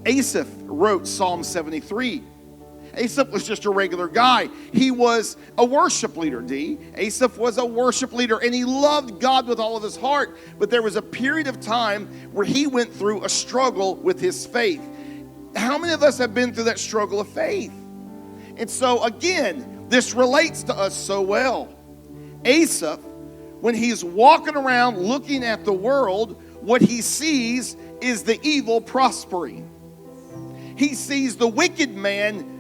Asaph wrote Psalm 73. Asaph was just a regular guy. He was a worship leader, Asaph was a worship leader, and he loved God with all of his heart. But there was a period of time where he went through a struggle with his faith. How many of us have been through that struggle of faith? And so, again, this relates to us so well. Asaph, when he's walking around looking at the world, what he sees is the evil prospering. He sees the wicked man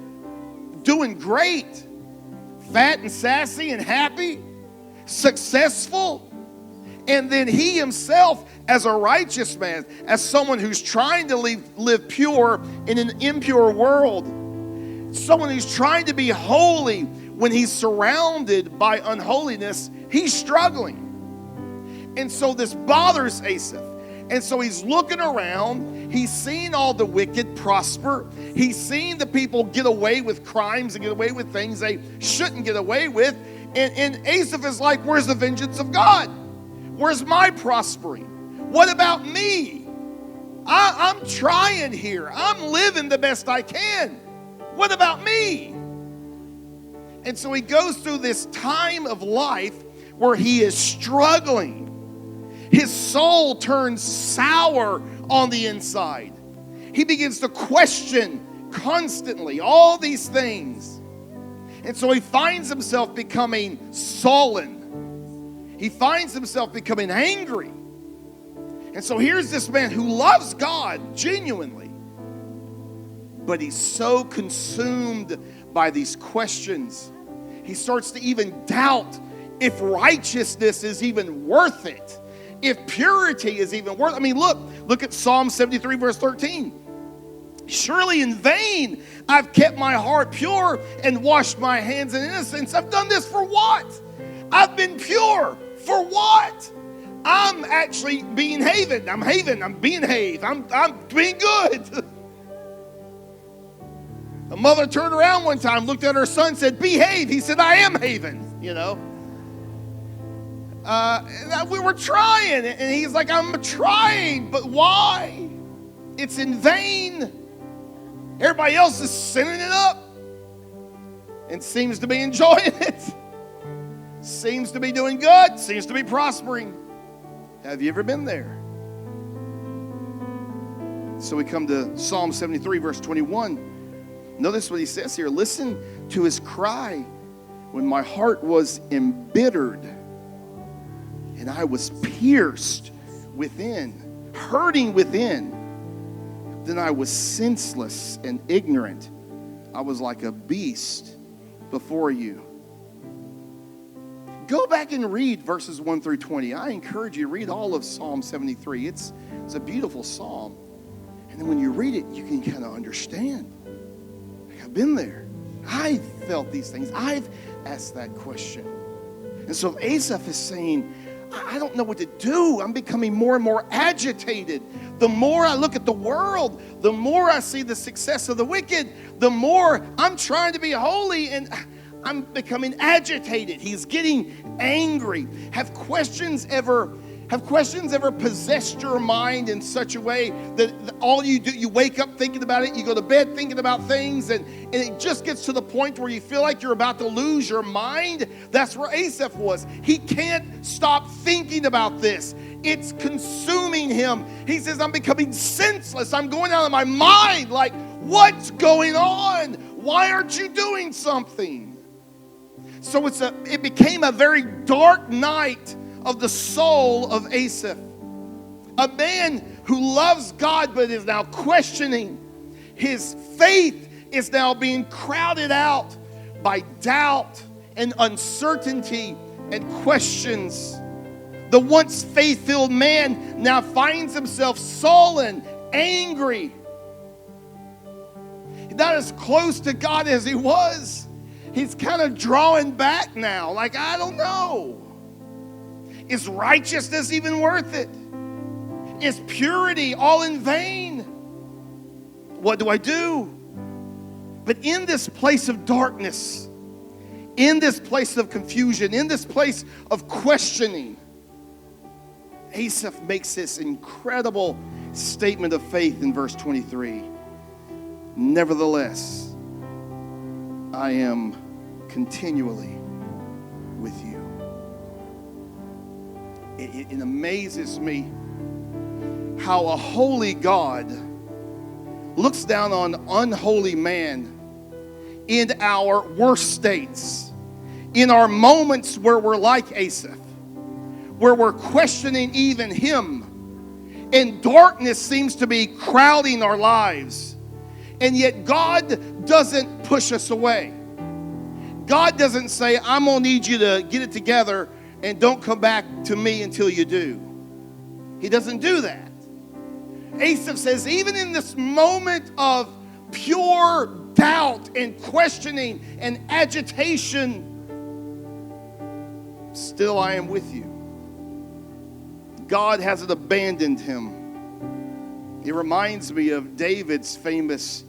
doing great, fat and sassy and happy, successful. And then he himself, as a righteous man, as someone who's trying to live pure in an impure world, someone who's trying to be holy when he's surrounded by unholiness, he's struggling. And so this bothers Asaph. And so he's looking around, he's seeing all the wicked prosper, he's seeing the people get away with crimes and get away with things they shouldn't get away with, and Asaph is like, where's the vengeance of God? Where's my prospering? What about me? I'm trying here, I'm living the best I can. What about me? And so he goes through this time of life where he is struggling. His soul turns sour on the inside. He begins to question constantly all these things. And so he finds himself becoming sullen. He finds himself becoming angry. And so here's this man who loves God genuinely, but he's so consumed by these questions. He starts to even doubt if righteousness is even worth it. If purity is even worth it. I mean, look at Psalm 73, verse 13. Surely in vain I've kept my heart pure and washed my hands in innocence. I've done this for what? I've been pure for what? I'm actually being haven. I'm being haved. I'm being good. A mother turned around one time, looked at her son, said, behave. He said, I am haven, you know. We were trying, and he's like, I'm trying, but why? It's in vain. Everybody else is sinning it up and seems to be enjoying it. Seems to be doing good, seems to be prospering. Have you ever been there? So we come to Psalm 73, verse 21. Notice what he says here. Listen to his cry when my heart was embittered and I was pierced within, hurting within. Then I was senseless and ignorant. I was like a beast before you. Go back and read verses 1 through 20. I encourage you to read all of Psalm 73. It's a beautiful psalm. And then when you read it, you can kind of understand. I've been there. I've felt these things. I've asked that question. And so Asaph is saying, I don't know what to do. I'm becoming more and more agitated. The more I look at the world, the more I see the success of the wicked, the more I'm trying to be holy and I'm becoming agitated. He's getting angry. Have questions ever possessed your mind in such a way that all you do, you wake up thinking about it, you go to bed thinking about things, and it just gets to the point where you feel like you're about to lose your mind? That's where Asaph was. He can't stop thinking about this. It's consuming him. He says, I'm becoming senseless. I'm going out of my mind. Like, what's going on? Why aren't you doing something? So it became a very dark night of the soul of Asaph. A man who loves God but is now questioning. His faith is now being crowded out by doubt and uncertainty and questions. The once faith-filled man now finds himself sullen, angry. He's not as close to God as he was. He's kind of drawing back now, like, I don't know. Is righteousness even worth it? Is purity all in vain? What do I do? But in this place of darkness, in this place of confusion, in this place of questioning, Asaph makes this incredible statement of faith in verse 23. Nevertheless, I am continually with you. It amazes me how a holy God looks down on unholy man in our worst states, in our moments where we're like Asaph, where we're questioning even him, and darkness seems to be crowding our lives, and yet God doesn't push us away. God doesn't say, I'm going to need you to get it together and don't come back to me until you do. He doesn't do that. Asaph says, even in this moment of pure doubt and questioning and agitation, still I am with you. God hasn't abandoned him. It reminds me of David's famous